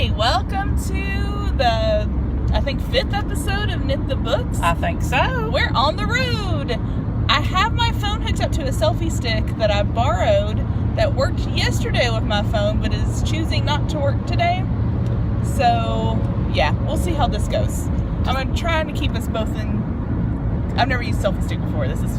Hey, welcome to the, I think, 5th episode of Knit the Books. I think so. We're on the road. I have my phone hooked up to a selfie stick that I borrowed that worked yesterday with my phone, but is choosing not to work today. So, yeah, we'll see how this goes. I'm trying to keep us both in... I've never used selfie stick before. This is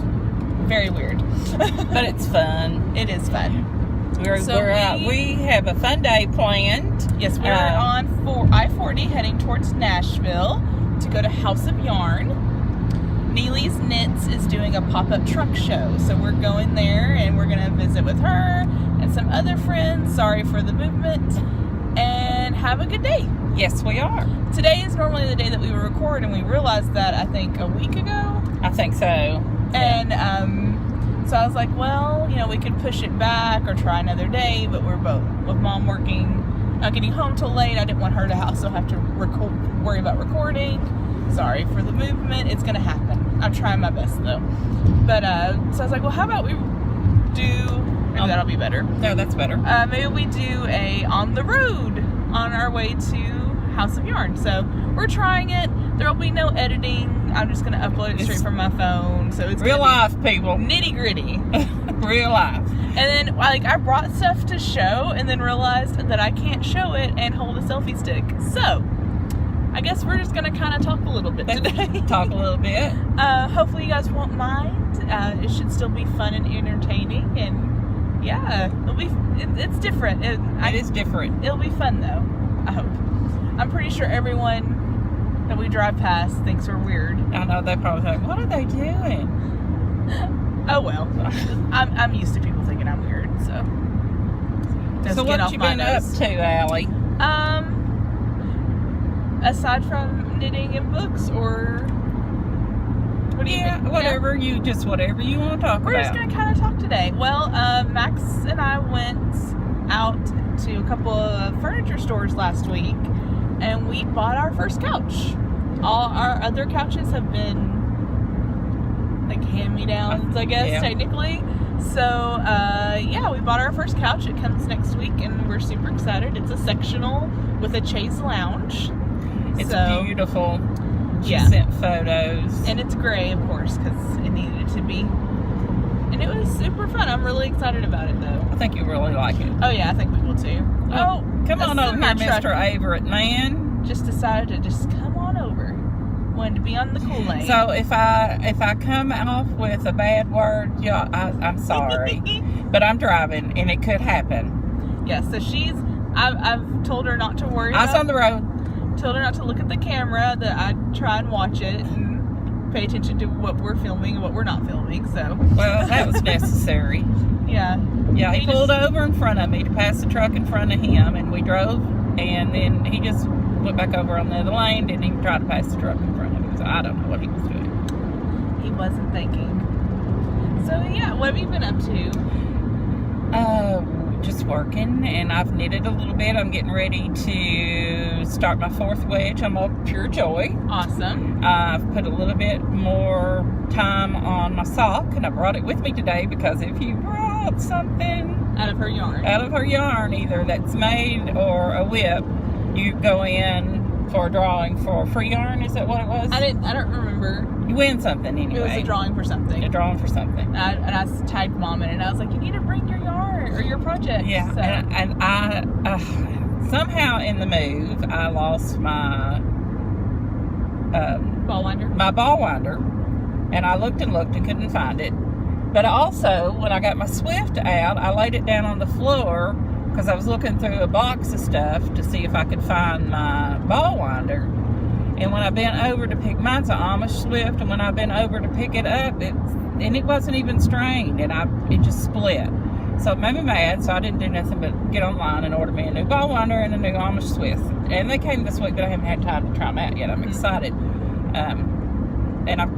very weird. But it's fun. It is fun. We're out. We have a fun day planned. Yes, we're on I-40 heading towards Nashville to go to House of Yarn. Neely's Knits is doing a pop-up truck show, so we're going there and we're going to visit with her and some other friends. Sorry for the movement. And have a good day. Yes, we are. Today is normally the day that we would record, and we realized that, I think, a week ago. I think so. And, so I was like, well, you know, we could push it back or try another day, but we're both, with Mom working, not getting home till late, I didn't want her to also have to worry about recording. Sorry for the movement. It's going to happen. I'm trying my best, though. But, so I was like, well, how about we do, maybe that'll be better. No, that's better. Maybe we do a on the road on our way to House of Yarn. So we're trying it. There will be no editing. I'm just going to upload it straight from my phone. So it's real life, people. Nitty gritty. Real life. And then, like, I brought stuff to show and then realized that I can't show it and hold a selfie stick. So I guess we're just going to kind of talk a little bit today. Talk a little bit. Hopefully you guys won't mind. It should still be fun and entertaining. And yeah, it's different. It is different. It'll be fun, though. I hope. I'm pretty sure everyone that we drive past thinks we're weird. I know, they probably think, what are they doing? Oh well, I'm used to people thinking I'm weird, so. So what you been up to, Allie? Aside from knitting and books, or what do you think? Whatever you want to talk about. We're just gonna kind of talk today. Well, Max and I went out to a couple of furniture stores last week, and we bought our first couch. All our other couches have been like hand-me-downs, I guess, technically. So, yeah, we bought our first couch. It comes next week, and we're super excited. It's a sectional with a chaise lounge. It's beautiful. She sent photos. And it's gray, of course, because it needed to be. And it was super fun. I'm really excited about it, though. I think you really like it. Oh, yeah, I think we will, too. Oh, come on over here, Mr. Averett, man. Just decided to just come on over. Wanted to be on the cool lane. So if I come off with a bad word, yeah, I'm sorry. But I'm driving, and it could happen. Yeah, so I've told her not to worry I was on the road. Told her not to look at the camera, that I'd try and watch it and pay attention to what we're filming and what we're not filming, so. Well, that was necessary. Yeah. Yeah, he pulled over in front of me to pass the truck in front of him, and we drove, and then he just went back over on the other lane, didn't even try to pass the truck in front of me, so I don't know what he was doing. He wasn't thinking. So, yeah, what have you been up to? Just working, and I've knitted a little bit. I'm getting ready to start my 4th wedge. I'm on Pure Joy. Awesome. I've put a little bit more time on my sock, and I brought it with me today because if you brought something out of her yarn, either that's made or a whip, you go in for a drawing for free yarn. Is that what it was? I don't remember. You win something anyway. It was a drawing for something. And I tagged Mom in it, and I was like, you need to bring your yarn or your project. Yeah, so. and I somehow in the move, I lost my ball winder. My ball winder, and I looked and couldn't find it. But also, when I got my Swift out, I laid it down on the floor because I was looking through a box of stuff to see if I could find my ball winder. And when I bent over to pick, mine's an Amish Swift, and when I bent over to pick it up, it wasn't even strained, and it just split. So it made me mad, so I didn't do nothing but get online and order me a new ball winder and a new Amish Swift. And they came this week, but I haven't had time to try them out yet. I'm excited.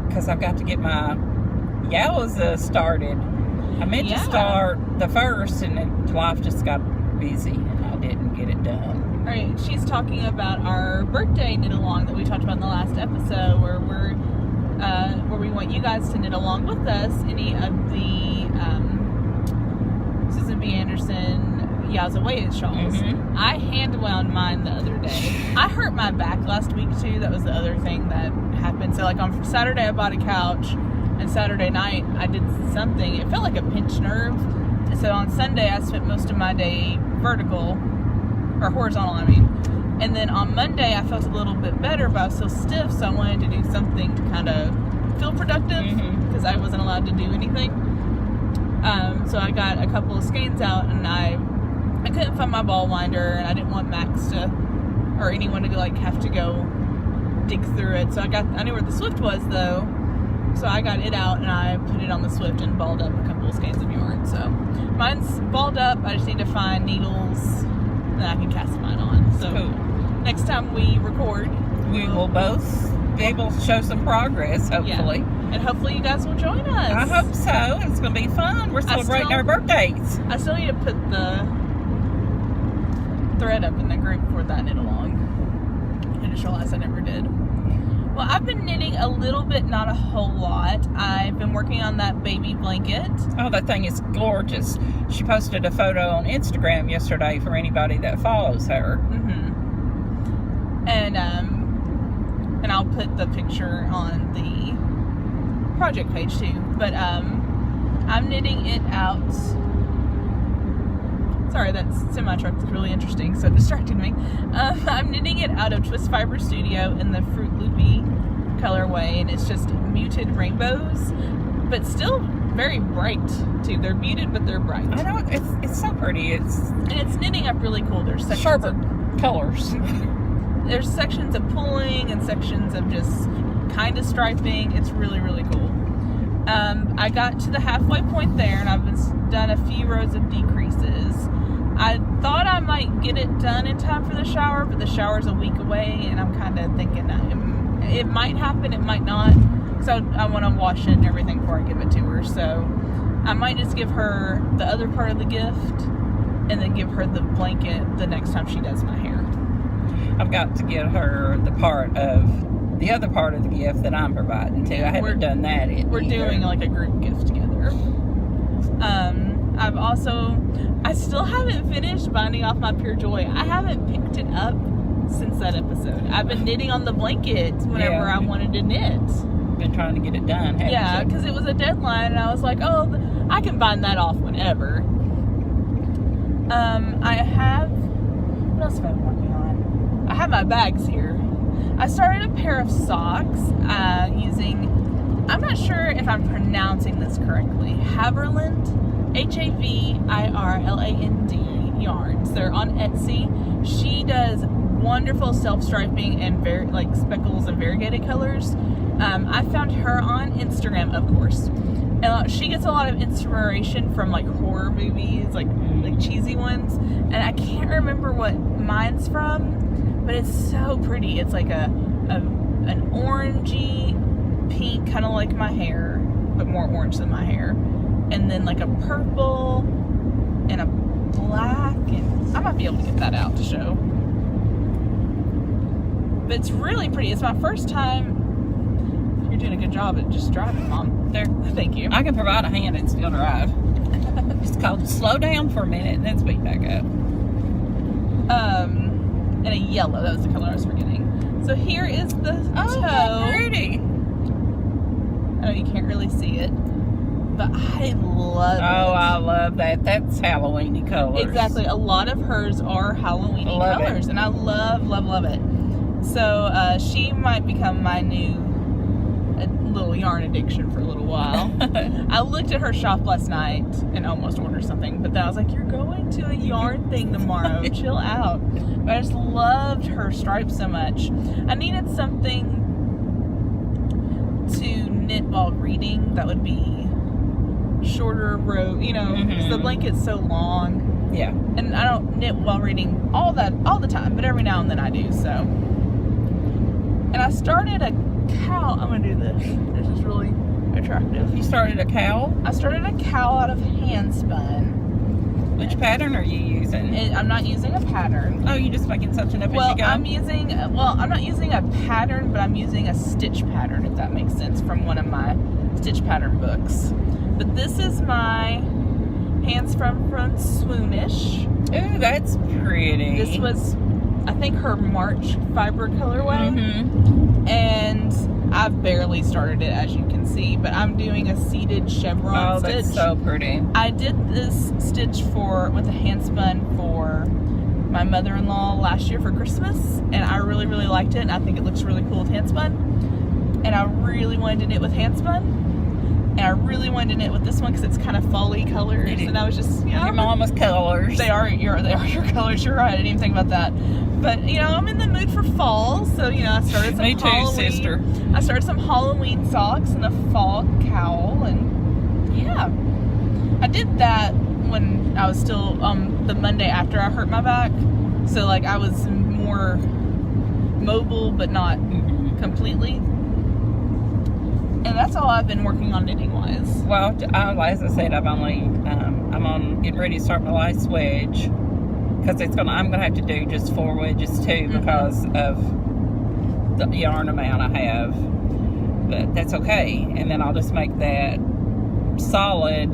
Because I've got to get my Yowza started. I meant to start the 1st, and then life just got busy, and I didn't get it done. All right, she's talking about our birthday knit along that we talked about in the last episode, where we want you guys to knit along with us. Any of the Susan B. Anderson Yeah, it was a weighted shawls. Mm-hmm. I hand wound mine the other day. I hurt my back last week too. That was the other thing that happened. So like on Saturday I bought a couch, and Saturday night I did something. It felt like a pinched nerve. And so on Sunday I spent most of my day vertical, or horizontal I mean. And then on Monday I felt a little bit better, but I was still stiff, so I wanted to do something to kind of feel productive because I wasn't allowed to do anything. So I got a couple of skeins out, and I couldn't find my ball winder, and I didn't want Max to, or anyone to like have to go dig through it. So I knew where the Swift was though, so I got it out and I put it on the Swift and balled up a couple of skeins of yarn. So mine's balled up. I just need to find needles that I can cast mine on. So cool. Next time we record, We will both be able to show some progress, hopefully. Yeah. And hopefully you guys will join us. I hope so. It's going to be fun. We're celebrating our birthdays. I still need to put the thread up in the group for that knit along. I just realized I never did. Well, I've been knitting a little bit, not a whole lot. I've been working on that baby blanket. Oh, that thing is gorgeous. She posted a photo on Instagram yesterday for anybody that follows her. And I'll put the picture on the project page too. But I'm knitting it out. Sorry, that semi-truck is really interesting, so it distracted me. I'm knitting it out of Twist Fiber Studio in the Fruit Loopy colorway, and it's just muted rainbows, but still very bright too. They're muted, but they're bright. I know, it's so pretty. And it's knitting up really cool. There's sections sharper colors. There's sections of pulling and sections of just kind of striping. It's really, really cool. I got to the halfway point there, and I've done a few rows of decreases. I thought I might get it done in time for the shower, but the shower's a week away, and I'm kind of thinking that it might happen, it might not. So I want to wash it and everything before I give it to her. So I might just give her the other part of the gift, and then give her the blanket the next time she does my hair. I've got to get her the other part of the gift that I'm providing too. I haven't done that yet. We're doing like a group gift together. I still haven't finished binding off my Pure Joy. I haven't picked it up since that episode. I've been knitting on the blanket whenever I wanted to knit. Been trying to get it done, haven't you? Because it was a deadline, and I was like, oh, I can bind that off whenever. What else have I been working on? I have my bags here. I started a pair of socks using, I'm not sure if I'm pronouncing this correctly, Havirland, Havirland yarns. They're on Etsy. She does wonderful self-striping and speckles and variegated colors. I found her on Instagram, of course. And she gets a lot of inspiration from like horror movies, like cheesy ones. And I can't remember what mine's from, but it's so pretty. It's like an orangey pink, kind of like my hair, but more orange than my hair. And then like a purple and a black, and I might be able to get that out to show. But it's really pretty. It's my first time. You're doing a good job at just driving, Mom. There, thank you. I can provide a hand and still drive. It's called slow down for a minute and then speed back up. And a yellow. That was the color I was forgetting. So here is the toe. How pretty. I know you can't really see it, but I love it. Oh, I love that. That's Halloween-y colors. Exactly. A lot of hers are Halloween-y colors, and I love it. So she might become my new little yarn addiction for a little while. I looked at her shop last night and almost ordered something, but then I was like, you're going to a yarn thing tomorrow. Chill out. But I just loved her stripes so much. I needed something to knit while reading that would be shorter row, because the blanket's so long. Yeah. And I don't knit while reading all the time, but every now and then I do, so. And I started a cowl. I'm going to do this. This is really attractive. You started a cowl? I started a cowl out of hand spun. Which pattern are you using? I'm not using a pattern. Oh, you just making something up as you go? I'm not using a pattern, but I'm using a stitch pattern, if that makes sense, from one of my stitch pattern books. But this is my Hands from Swoonish. Ooh, that's pretty. This was, I think, her March fiber colorway. Mm-hmm. And I've barely started it, as you can see, but I'm doing a seated chevron stitch. Oh, that's so pretty. I did this stitch with a hand spun for my mother-in-law last year for Christmas, and I really, really liked it, and I think it looks really cool with hand spun. And I really wanted to knit with hand spun, and I really wanted to knit with this one because it's kind of folly colors, and I was just, your mama's colors. They are your colors. You're right. I didn't even think about that. But I'm in the mood for fall, so I started some Me too, Halloween. sister. I started some Halloween socks and a fall cowl, and yeah, I did that when I was still the Monday after I hurt my back, so like I was more mobile, but not completely. And that's all I've been working on knitting wise. Well, as I said, I'm getting ready to start my last wedge. Because I'm gonna have to do just 4 wedges too because of the yarn amount I have, but that's okay. And then I'll just make that solid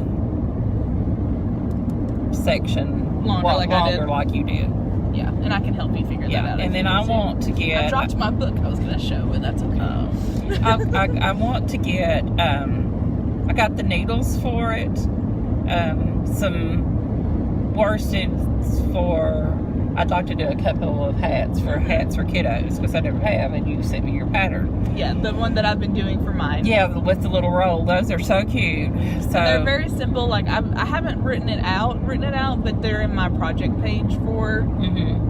section longer like you did. Yeah, and I can help you figure that out. And then I want to get. I dropped my book I was gonna show, but that's okay. I want to get. I got the needles for it. Some worsteds for. I'd like to do a couple of hats for kiddos because I never have, and you sent me your pattern. Yeah, the one that I've been doing for mine. Yeah, with the little roll. Those are so cute. So they're very simple. Like I haven't written it out, but they're in my project page for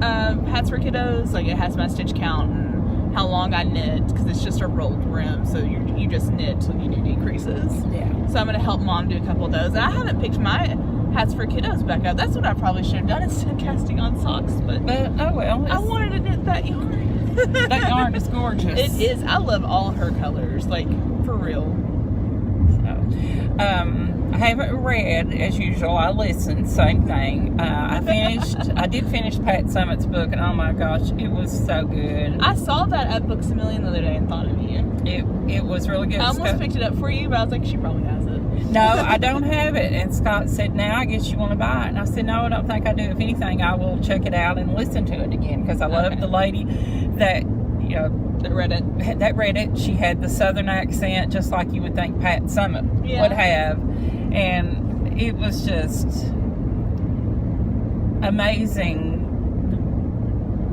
hats for kiddos. Like it has my stitch count and how long I knit because it's just a rolled rim, so you just knit till you do decreases. Yeah. So I'm gonna help Mom do a couple of those. And I haven't picked my hats for kiddos back up. That's what I probably should have done instead of casting on socks. But oh well. I wanted to knit that yarn. That yarn is gorgeous. It is. I love all her colors, like for real. So, I haven't read as usual. I listened. Same thing. I did finish Pat Summitt's book, and oh my gosh, it was so good. I saw that at Books A Million the other day and thought of you. It was really good. I almost picked it up for you, but I was like, she probably has it. No, I don't have it. And Scott said, now I guess you want to buy it. And I said, no, I don't think I do. If anything, I will check it out and listen to it again because I love the lady that, that read it. She had the southern accent just like you would think Pat Summitt would have. And it was just amazing.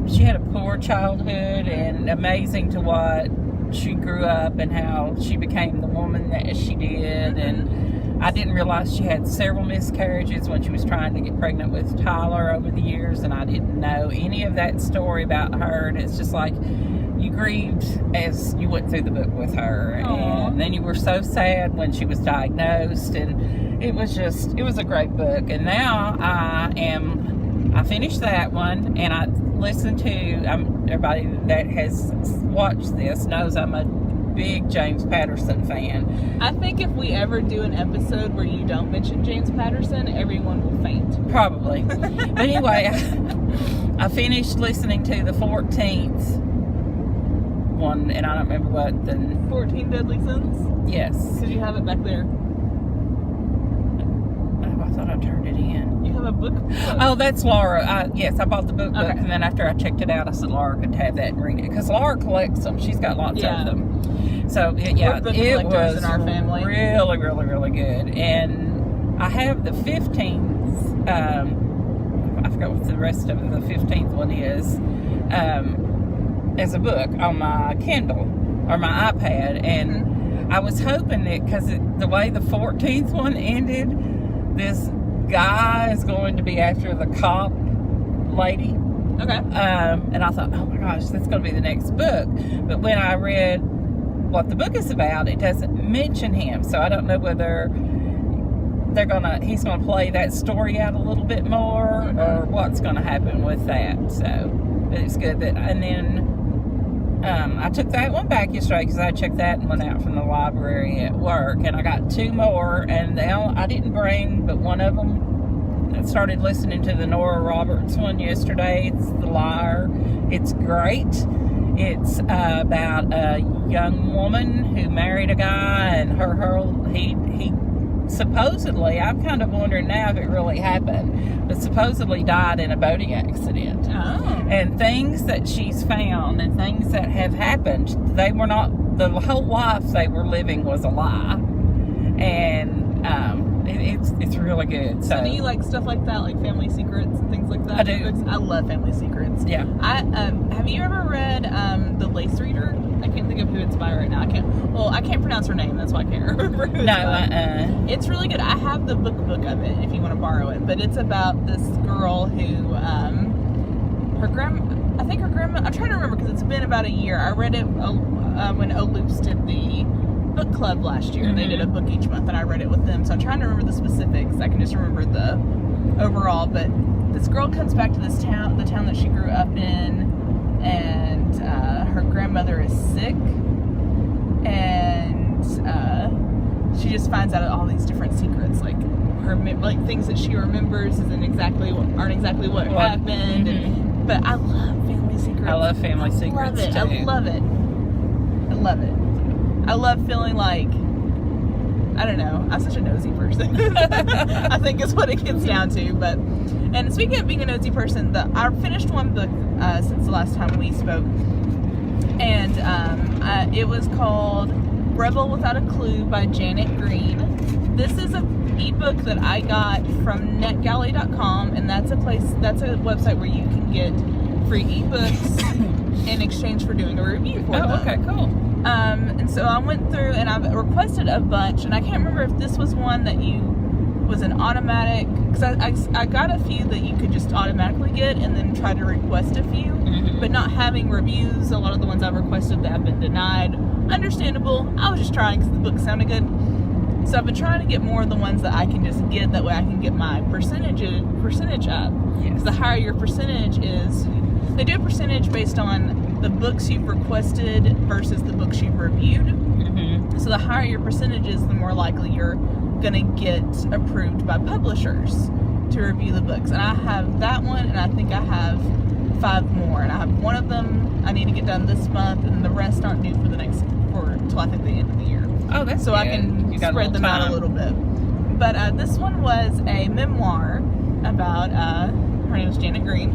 She had a poor childhood and amazing to what she grew up and how she became the woman that she did. And I didn't realize she had several miscarriages when she was trying to get pregnant with Tyler over the years, and I didn't know any of that story about her. And it's just like you grieved as you went through the book with her. Aww. And then you were so sad when she was diagnosed, and it was a great book. And now I finished that one, and I listened to everybody that has watched this knows I'm a big James Patterson fan. I think if we ever do an episode where you don't mention James Patterson, everyone will faint. Probably. But anyway, I finished listening to the 14th one, and I don't remember what the 14 Deadly Sins? Yes. Because you have it back there. Oh, I thought I turned it in. You have a book? Oh, that's Laura. Yes, I bought the book, and then after I checked it out, I said Laura could have that and read it because Laura collects them. She's got lots of them. So it was in our family. Really, really, really good. And I have the 15th. I forgot what the rest of the 15th one is. As a book on my Kindle or my iPad, and I was hoping that because the way the 14th one ended, this guy is going to be after the cop lady. Okay. And I thought, oh my gosh, that's going to be the next book. But when I read what the book is about, it doesn't mention him, so I don't know whether he's gonna play that story out a little bit more or what's gonna happen with that. So it's good that. And then I took that one back yesterday because I checked that one out from the library at work, and I got 2 more, and I didn't bring but one of them. I started listening to the Nora Roberts one yesterday. It's The Liar. It's great. It's about a young woman who married a guy, and he supposedly, I'm kind of wondering now if it really happened, but supposedly died in a boating accident. Oh. And things that she's found and things that have happened, they were not, the whole life they were living was a lie. And it's really good. So do you like stuff like that, like family secrets and things like that? I do. I love family secrets. Yeah. Have you ever read The Lace Reader? I can't think of who it's by right now. I can't pronounce her name. That's why I can't remember who it's by. It's really good. I have the book of it if you want to borrow it. But it's about this girl who, her grandma, I'm trying to remember because it's been about a year. I read it when O'Loops did the book club last year. They did a book each month and I read it with them. So I'm trying to remember the specifics. I can just remember the overall. But this girl comes back to this town, the town that she grew up in, and her grandmother is sick, and she just finds out all these different secrets, like her things that she remembers aren't exactly what happened. But I love family secrets. I love family secrets too. I love it. I love feeling like, I don't know, I'm such a nosy person. I think is what it gets down to. But, and speaking of being a nosy person, I finished one book since the last time we spoke, and it was called Rebel Without a Clue by Janet Green. This is an ebook that I got from netgalley.com, and that's a website where you can get free ebooks in exchange for doing a review for them. Okay, cool. And so I went through and I've requested a bunch, and I can't remember if this was one that was an automatic, because I got a few that you could just automatically get and then try to request a few, but not having reviews. A lot of the ones I've requested that have been denied. Understandable. I was just trying because the book sounded good. So I've been trying to get more of the ones that I can just get, that way I can get my percentage up. Because the higher your percentage is, they do a percentage based on the books you've requested versus the books you've reviewed. So the higher your percentage is, the more likely you're going to get approved by publishers to review the books. And I have that one, and I think I have 5 more. And I have one of them I need to get done this month, and the rest aren't due till I think the end of the year. Oh, that's so good. I can spread them out a little bit. But this one was a memoir about, her name is Janet Green,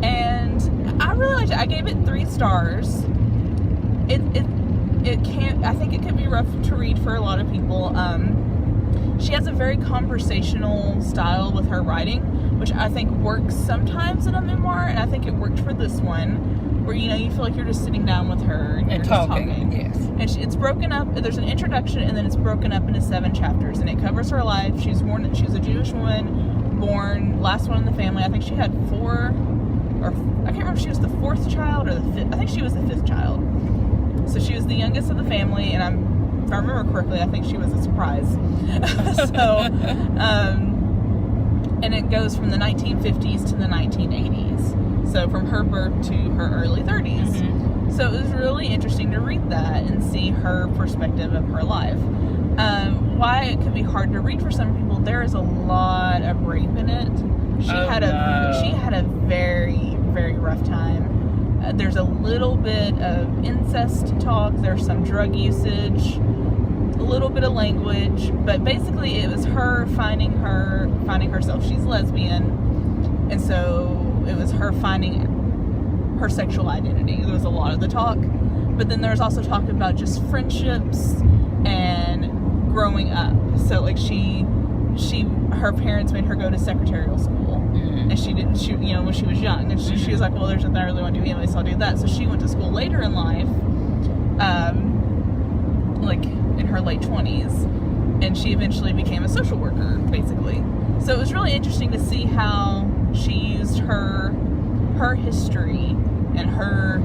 and I really liked it. I gave it 3 stars. I think it could be rough to read for a lot of people. She has a very conversational style with her writing, which I think works sometimes in a memoir, and I think it worked for this one, where you feel like you're just sitting down with her and you're talking. Just talking. Yes. And it's broken up. There's an introduction, and then it's broken up into 7 chapters, and it covers her life. She was a Jewish woman, born last one in the family. I think she had 4, or I can't remember if she was the 4th child or the 5th. I think she was the 5th child. So she was the youngest of the family, and if I remember correctly, I think she was a surprise. And it goes from the 1950s to the 1980s. So from her birth to her early 30s. So it was really interesting to read that and see her perspective of her life. Why it could be hard to read for some people, there is a lot of rape in it. She had a very, very rough time. There's a little bit of incest talk. There's some drug usage, a little bit of language, but basically it was her finding herself. She's lesbian, and so it was her finding her sexual identity. There was a lot of the talk, but then there's also talk about just friendships and growing up. So like her parents made her go to secretarial school, and she didn't shoot, when she was young, and she was like, well, there's nothing I really want to do anyway, so I'll do that. So she went to school later in life, like in her late 20s, and she eventually became a social worker, basically. So it was really interesting to see how she used her history and her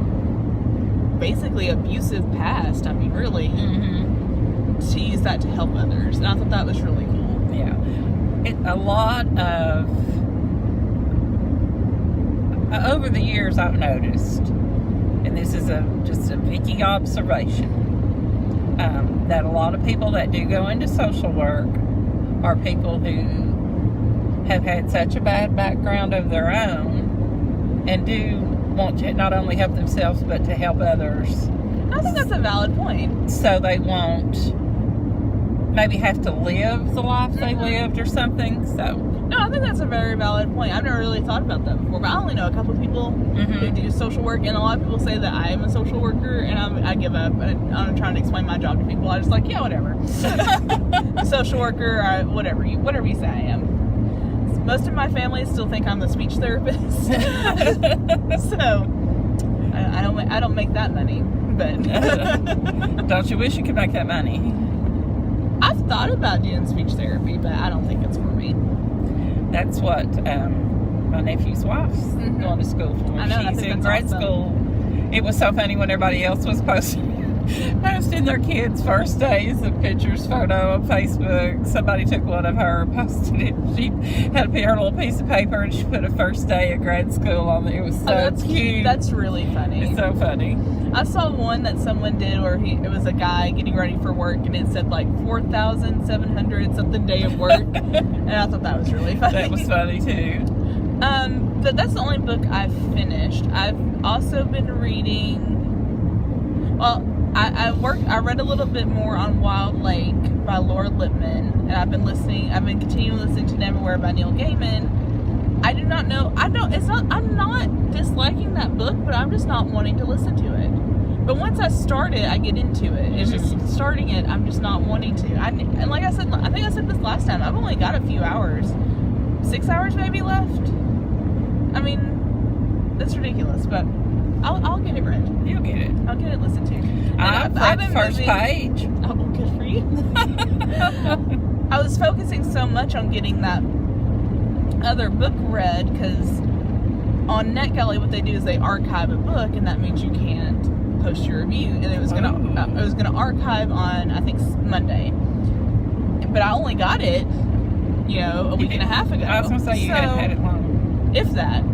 basically abusive past, really, to use that to help others. And I thought that was really cool. Yeah. A lot of, over the years I've noticed, and this is just a Vicki observation, that a lot of people that do go into social work are people who have had such a bad background of their own and do want to not only help themselves but to help others. I think that's a valid point. So they won't maybe have to live the life they lived or something. So no, I think that's a very valid point. I've never really thought about that before, but I only know a couple of people who do social work, and a lot of people say that I am a social worker, and I give up. I'm trying to explain my job to people. I'm just like, yeah, whatever. Social worker, whatever you say I am. Most of my family still think I'm the speech therapist, so I don't make that money. But don't you wish you could make that money? I've thought about doing speech therapy, but I don't think it's for me. That's what my nephew's wife's going to school for. I know, She's in grade school. It was so funny when everybody else was posting their kids' first days of pictures, photo on Facebook. Somebody took one of her, posted it. She had her little piece of paper, and she put a first day of grade school on it. It was so that's cute. That's really funny. It's so funny. I saw one that someone did where it was a guy getting ready for work, and it said like 4,700 something day of work, and I thought that was really funny. That was funny too. But that's the only book I've finished. I've also been reading. Well, I read a little bit more on Wild Lake by Laura Lippman, and I've been continuing listening to Neverwhere by Neil Gaiman. I do not know. I'm not disliking that book, but I'm just not wanting to listen to it. But once I start it, I get into it. It's just starting it, I'm just not wanting to. And like I said, I think I said this last time, I've only got a few hours. 6 hours maybe left. I mean, that's ridiculous, but I'll get it read. You'll get it. I'll get it listened to. I've read the first page. Oh, well, good for you. I was focusing so much on getting that other book read, because on NetGalley what they do is they archive a book, and that means you can't post your review. And it was gonna archive on, I think, Monday, but I only got it, a week and a half ago. I was gonna say you hadn't had it long, if that.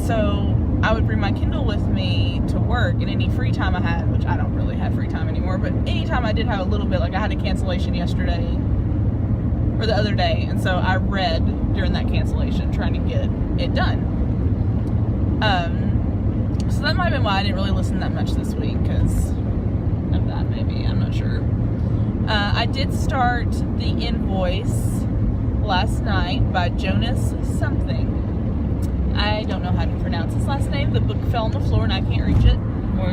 So I would bring my Kindle with me to work, and any free time I had, which I don't really have free time anymore, but anytime I did have a little bit, like I had a cancellation yesterday or the other day, and so I read during that cancellation, trying to get it done. So that might have been why I didn't really listen that much this week, because of that, maybe. I'm not sure. I did start The Invoice last night by Jonas something. I don't know how to pronounce his last name. The book fell on the floor and I can't reach it.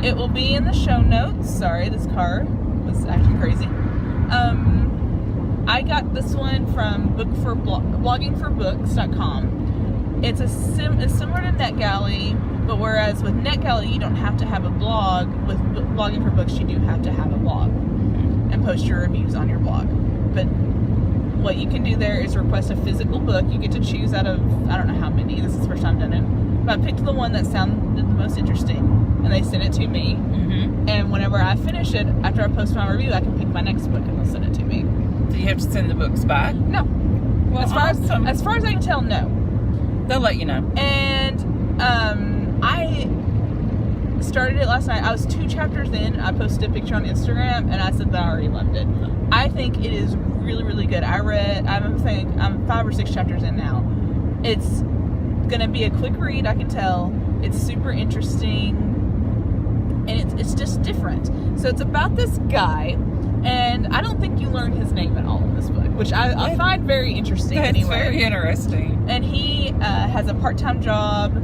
It will be in the show notes. Sorry, this car was acting crazy. I got this one from bloggingforbooks.com. It's similar to NetGalley, but whereas with NetGalley you don't have to have a blog, with Blogging for Books you do have to have a blog and post your reviews on your blog. But what you can do there is request a physical book. You get to choose out of, I don't know how many, this is the first time I've done it, but I picked the one that sounded the most interesting, and they sent it to me. And whenever I finish it, after I post my review, I can pick my next book and they'll send it to me. Do you have to send the books back? No. Well, as far as I can tell, no. They'll let you know. And I started it last night. I was 2 chapters in. I posted a picture on Instagram, and I said that I already loved it. I think it is really, really good. I'm 5 or 6 chapters in now. It's gonna be a quick read, I can tell. It's super interesting, and it's just different. So it's about this guy, and I don't think you learn his name at all in this book, which I find very interesting. That's anyway. Very interesting. And he has a part-time job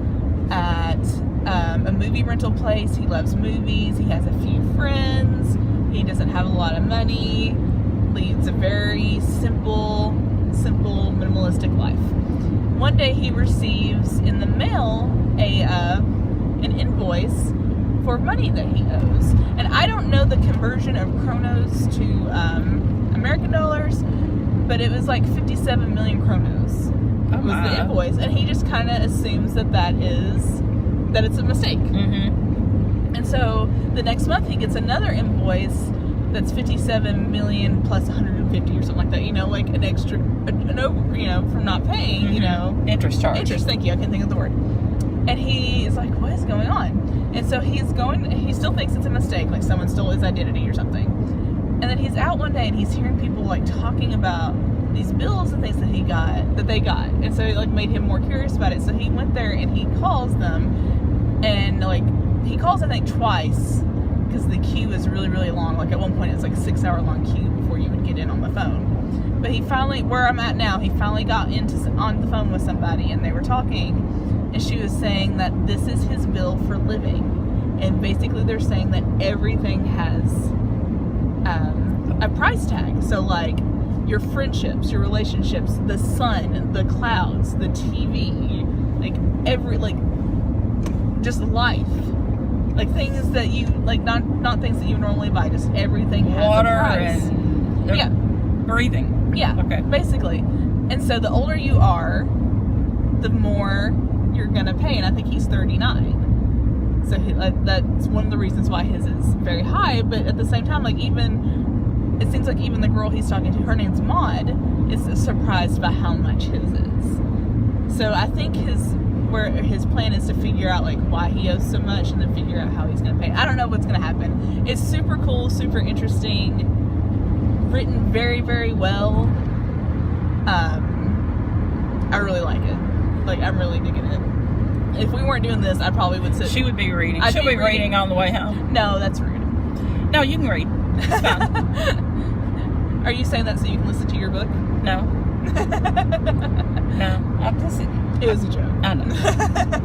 at a movie rental place. He loves movies. He has a few friends. He doesn't have a lot of money. Leads a very simple, minimalistic life. One day he receives in the mail an invoice for money that he owes. And I don't know the conversion of kronos to American dollars, but it was like 57 million kronos was the invoice. And he just kind of assumes that it's a mistake. And so the next month he gets another invoice that's 57 million plus 150 or something like that, like an extra, from not paying, interest charge. Interest, thank you, I can't think of the word. And he is like, what is going on? And so he still thinks it's a mistake, like someone stole his identity or something. And then he's out one day and he's hearing people like talking about these bills and things that they got. And so it made him more curious about it. So he went there and he calls them, and he calls I think twice because the queue is really, really long. Like at one point, it's like 6-hour long queue before you would get in on the phone. But he finally, where I'm at now, he finally got on the phone with somebody, and they were talking, and she was saying that this is his bill for living, and basically they're saying that everything has a price tag. So like your friendships, your relationships, the sun, the clouds, the TV, like just life. Like things that you like, not things that you normally buy. Just everything has water a price. and breathing. Yeah. Okay. Basically, and so the older you are, the more you're gonna pay. And I think he's 39, so that's one of the reasons why his is very high. But at the same time, like it seems like even the girl he's talking to, her name's Maud, is surprised by how much his is. So I think his plan is to figure out like why he owes so much, and then figure out how he's going to pay. I don't know what's going to happen. It's super cool, super interesting, written very, very well. I really like it. Like, I'm really digging it. If we weren't doing this, I probably would sit. She would be reading. She'll be reading on the way home. No, that's rude. No, you can read. It's fine. Are you saying that so you can listen to your book? No. No. I'm just. It was a joke. I know.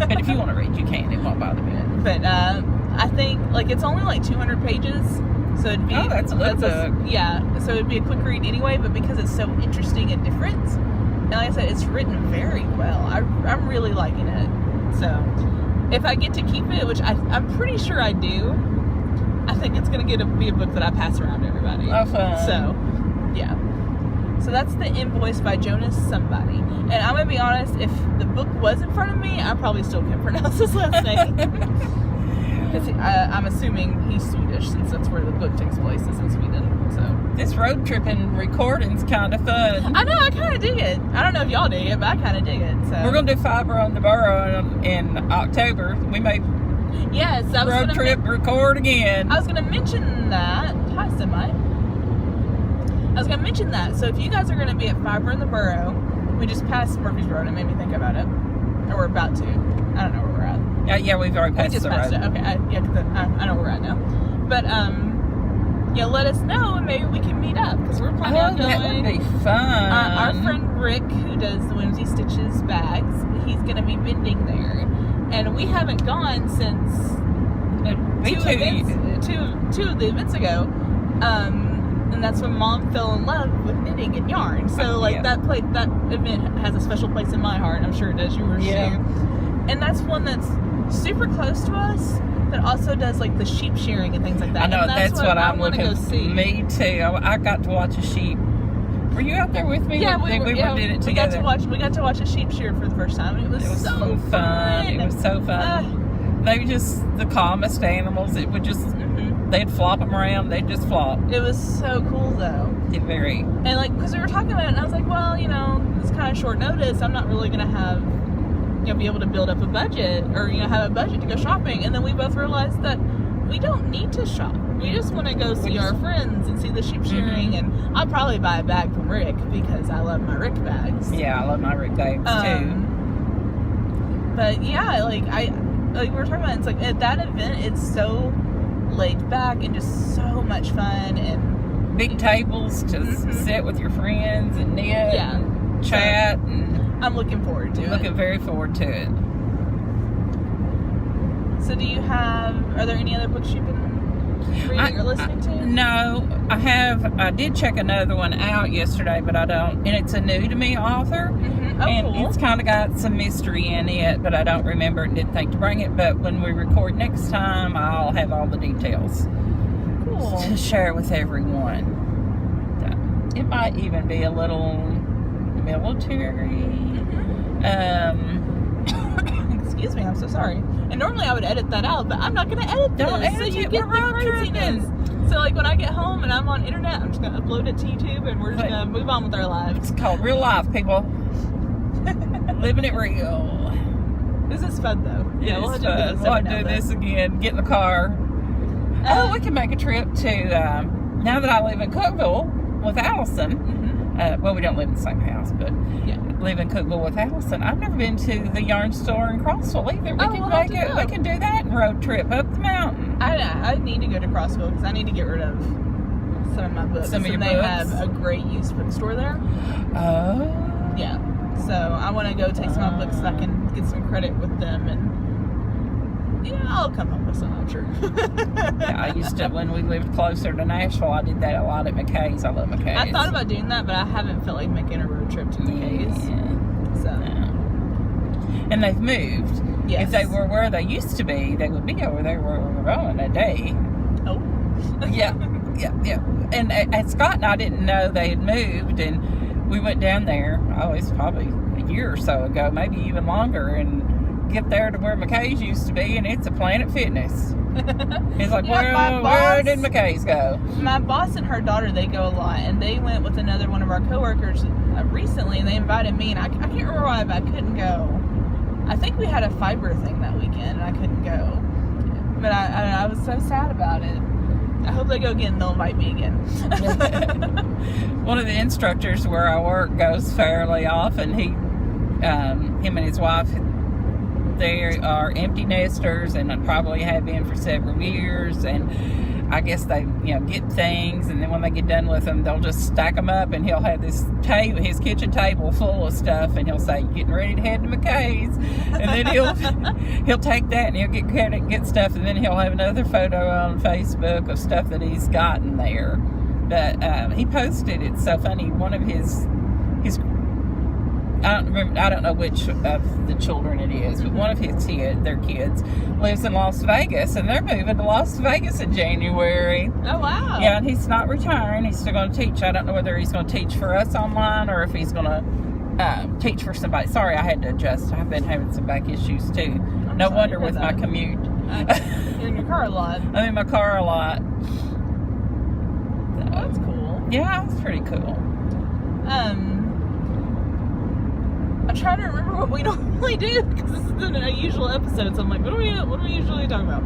But if you want to read, you can. It won't bother me. But I think like it's only like 200 pages, so it'd be that's a little book. Yeah, so it'd be a quick read anyway. But because it's so interesting and different, and like I said, it's written very well. I'm really liking it. So if I get to keep it, which I'm pretty sure I do, I think it's gonna be a book that I pass around to everybody. Oh, fun. So yeah. So that's The Invoice by Jonas somebody. And I'm going to be honest, if the book was in front of me, I probably still can't pronounce his last name. Because I'm assuming he's Swedish, since that's where the book takes place, is in Sweden. So this road tripping recording's kind of fun. I know, I kind of dig it. I don't know if y'all dig it, but I kind of dig it. So we're going to do Fiber on the Burrow in October. We may road trip record again. I was going to mention that. Hi, Semi. I was going to mention that. So if you guys are going to be at Fiber in the Burrow, we just passed Murphy's Road. It made me think about it. Or we're about to. I don't know where we're at. Yeah, we've already passed we just the passed road. It. Okay, I know where we're at now. But, yeah, let us know and maybe we can meet up. Because we're planning on going. That would be fun. Our friend Rick, who does the Whimsy Stitches bags, he's going to be vending there. And we haven't gone since two of the events ago. And that's when Mom fell in love with knitting and yarn. So like that event has a special place in my heart. I'm sure it does yours too. And that's one that's super close to us, that also does like the sheep shearing and things like that. I know, and that's what I'm looking go see. Me too. I got to watch a sheep. Were you out there with me? Yeah, we did it together. We got to watch a sheep shear for the first time. And it was so fun. It was so fun. They were just the calmest animals. It would just. They'd flop them around. They'd just flop. It was so cool, though. Very. And, like, because we were talking about it, and I was like, well, you know, it's kind of short notice. I'm not really going to have, you know, be able to build up a budget or, you know, have a budget to go shopping. And then we both realized that we don't need to shop. We just want to go see our friends and see the sheep shearing. And I'll probably buy a bag from Rick because I love my Rick bags. Yeah, I love my Rick bags, too. But, yeah, like we were talking about, it's like, at that event, it's so laid back and just so much fun, and big tables to sit with your friends and knit and chat. And I'm looking forward to it. Looking very forward to it. So are there any other books you've been reading or listening to? No, I have. I did check another one out yesterday, but I don't, and it's a new to me author. And cool. It's kind of got some mystery in it, but I don't remember and didn't think to bring it. But when we record next time, I'll have all the details to share with everyone. It might even be a little military. Excuse me, I'm so sorry. And normally I would edit that out, but I'm not going to edit this. Don't edit so you it. get We're the craziness. So like when I get home and I'm on internet, I'm just going to upload it to YouTube and we're just going to move on with our lives. It's called real life, people. Living it real. This is fun though. Yeah, we'll do this again. Get in the car. We can make a trip to, now that I live in Cookville with Allison, Well, we don't live in the same house, but Yeah. live in Cookville with Allison. I've never been to the yarn store in Crossville either. We can do that and road trip up the mountain. I need to go to Crossville because I need to get rid of some of my books. Some of your they books? have a great used bookstore there. Oh. Yeah. So I want to go take some of my books so I can get some credit with them, and I'll come home with some, I'm sure. Yeah, I used to, when we lived closer to Nashville, I did that a lot at McKay's. I love McKay's. I thought about doing that, but I haven't felt like making a road trip to McKay's. Yeah. So. Yeah. And they've moved. Yes. If they were where they used to be, they would be over there where we were going a day. Oh. Yeah. And Scott and I didn't know they had moved, and we went down there, probably a year or so ago, maybe even longer, and get there to where McKay's used to be, and it's a Planet Fitness. It's like, where did McKay's go? My boss and her daughter, they go a lot, and they went with another one of our coworkers recently, and they invited me, and I can't remember why, but I couldn't go. I think we had a fiber thing that weekend, and I couldn't go. But I was so sad about it. I hope they go again. They'll invite me again. One of the instructors where I work goes fairly often. Him and his wife, they are empty nesters and probably have been for several years. And I guess they, get things, and then when they get done with them, they'll just stack them up, and he'll have this table, his kitchen table full of stuff, and he'll say, "Getting ready to head to McKay's," and then he'll take that and he'll get credit and get stuff, and then he'll have another photo on Facebook of stuff that he's gotten there. But he posted, it's so funny, one of his I don't know which of the children it is, but one of their kids lives in Las Vegas, and they're moving to Las Vegas in January. Oh, wow. Yeah, and he's not retiring. He's still going to teach. I don't know whether he's going to teach for us online or if he's going to teach for somebody. Sorry, I had to adjust. I've been having some back issues, too. No wonder with my commute. You're in your car a lot. I'm in my car a lot. So, that's cool. Yeah, it's pretty cool. I'm trying to remember what we normally do because this is an unusual episode. So I'm like, what do we usually talk about?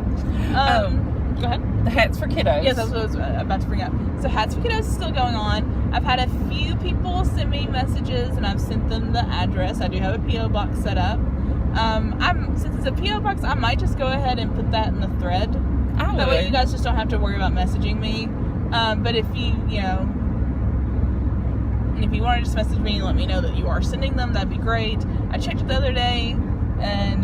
Go ahead. The Hats for Kiddos. Yes, that's what I was about to bring up. So Hats for Kiddos is still going on. I've had a few people send me messages, and I've sent them the address. I do have a P.O. box set up. Since it's a P.O. box, I might just go ahead and put that in the thread. That way you guys just don't have to worry about messaging me. But if you want to just message me and let me know that you are sending them, that'd be great. I checked it the other day, and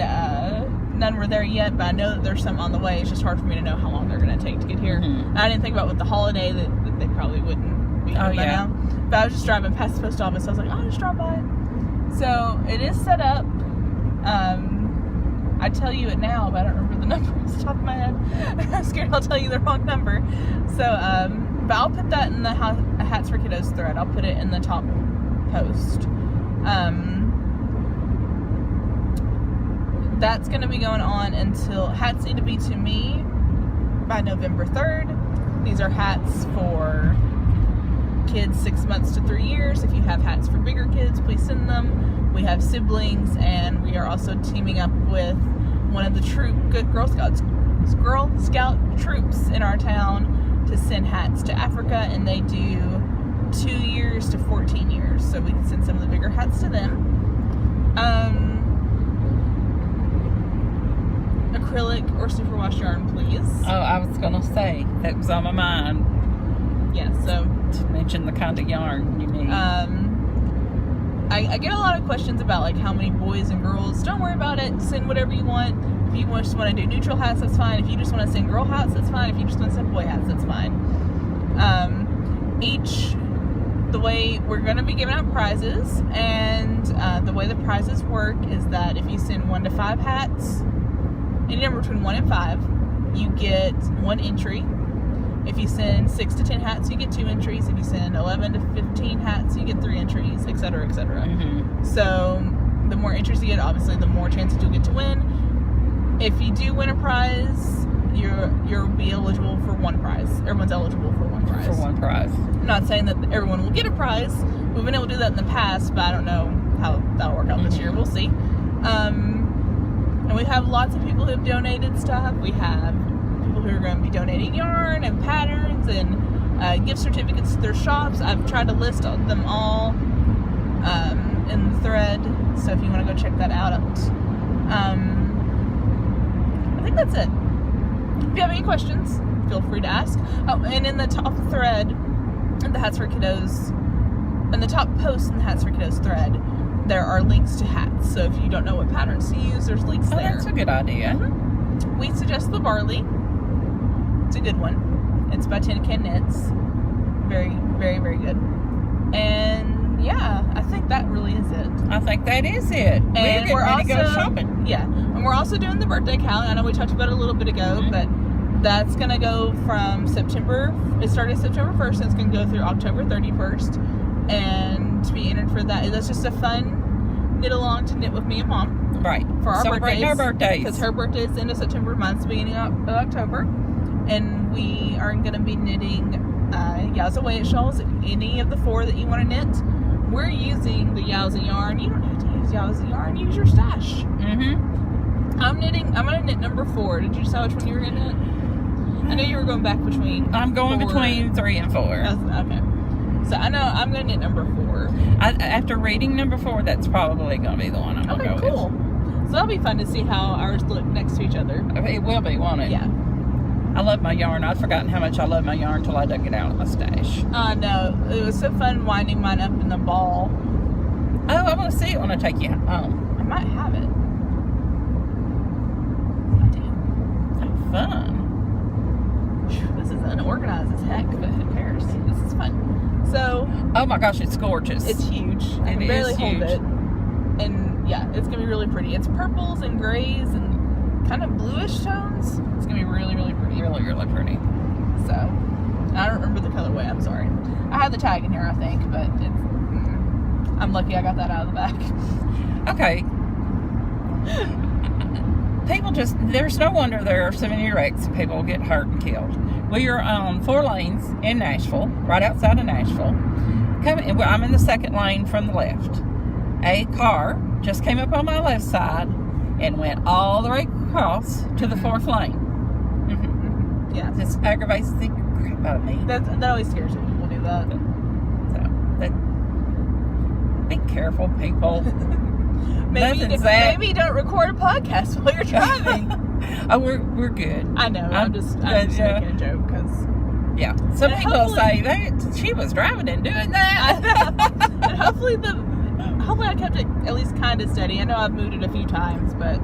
none were there yet, but I know that there's some on the way. It's just hard for me to know how long they're going to take to get here. Mm-hmm. I didn't think about with the holiday that they probably wouldn't be here by now. But I was just driving past the post office, so I was like, I'll just drop by. So it is set up. I'd tell you it now, but I don't remember the number off the top of my head. I'm scared I'll tell you the wrong number. So, but I'll put that in the Hats for Kiddos thread. I'll put it in the top post. That's going to be going on until hats need to be to me by November 3rd. These are hats for kids 6 months to 3 years. If you have hats for bigger kids, please send them. We have siblings, and we are also teaming up with one of the good Girl Scout troops in our town to send hats to Africa, and they do 2 years to 14 years, so we can send some of the bigger hats to them. Acrylic or superwash yarn, please. Oh, I was gonna say that was on my mind. Yeah, so to mention the kind of yarn you need. I get a lot of questions about like how many boys and girls. Don't worry about it. Send whatever you want. If you just want to do neutral hats, that's fine. If you just want to send girl hats, that's fine. If you just want to send boy hats, that's fine. The way we're going to be giving out prizes, and the way the prizes work is that if you send 1 to 5 hats, any number between 1 and 5, you get 1 entry. If you send 6 to 10 hats, you get 2 entries. If you send 11 to 15 hats, you get 3 entries, etc., etc. Mm-hmm. So the more entries you get, obviously, the more chances you'll get to win. If you do win a prize, you'll be eligible for 1 prize. Everyone's eligible for 1 prize. For 1 prize. I'm not saying that everyone will get a prize. We've been able to do that in the past, but I don't know how that'll work out this year. We'll see. And we have lots of people who have donated stuff. We have people who are going to be donating yarn and patterns and gift certificates to their shops. I've tried to list them all in the thread, so if you want to go check that out. I think that's it. If you have any questions, feel free to ask. Oh, and in the top thread, in the Hats for Kiddos, in the top post in the Hats for Kiddos thread, there are links to hats. So if you don't know what patterns to use, there's links there. That's a good idea. Mm-hmm. We suggest the Barley. It's a good one. It's by Tin Can Knits. Very, very, very good. And yeah, I think that really is it. I think that is it. And we're ready to go shopping. Yeah, and we're also doing the birthday calendar. I know we talked about it a little bit ago, but that's gonna go from September. It started September 1st, and it's gonna go through October 31st. And to be entered for that, that's just a fun knit along to knit with me and Mom. Right. For our Celebrating our birthdays. Because her birthday is end of September, mine's beginning of October, and we are gonna be knitting Yowza Weight shawls. Any of the 4 that you want to knit. We're using the Yowza yarn. You don't have to use Yowza yarn. Use your stash. Mm-hmm. I'm going to knit number 4. Did you decide which one you were going to knit? I know you were going back between. I'm going between 3 and 4. Okay. So I know I'm going to knit number 4. After reading number 4, that's probably going to be the one I'm going to go with. Okay, cool. So that'll be fun to see how ours look next to each other. It will be, won't it? Yeah. I love my yarn. I'd forgotten how much I love my yarn until I dug it out of my stash. No. It was so fun winding mine up in the ball. Oh, I want to see it when I take you home. I might have it. Oh, fun. This is unorganized as heck, but who cares? This is fun. So. Oh my gosh, it's gorgeous. It's huge. I can barely hold it. And yeah, it's going to be really pretty. It's purples and grays and kind of bluish tones. It's going to be really, really pretty. Really, really pretty. So, I don't remember the colorway. I'm sorry. I have the tag in here, I think, but I'm lucky I got that out of the back. Okay. People there's no wonder there are so many wrecks and people get hurt and killed. We are on 4 lanes in Nashville, right outside of Nashville. I'm in the 2nd lane from the left. A car just came up on my left side and went all the way across to the 4th lane. Mm-hmm. Yeah. This aggravates the crap out of me. That always scares me when people do that. So, be careful, people. Maybe don't record a podcast while you're driving. Oh, we're good. I know. I'm just making a joke because. Yeah. Some people say that she was driving and doing that. And hopefully I kept it at least kind of steady. I know I've moved it a few times, but.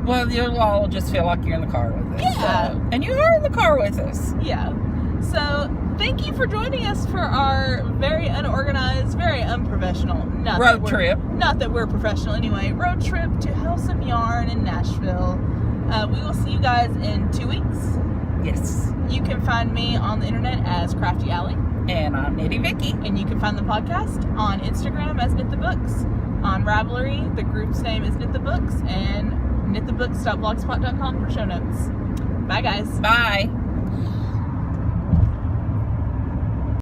Well, you'll all just feel like you're in the car with us. Yeah. So. And you are in the car with us. Yeah. So, thank you for joining us for our very unorganized, very unprofessional road trip. Not that we're professional anyway. Road trip to House of Yarn in Nashville. We will see you guys in 2 weeks. Yes. You can find me on the internet as Crafty Allie. And I'm Knitty Vicki. And you can find the podcast on Instagram as Knit the Books. On Ravelry, the group's name is Knit the Books, and knitthebooks.blogspot.com for show notes. Bye, guys. Bye.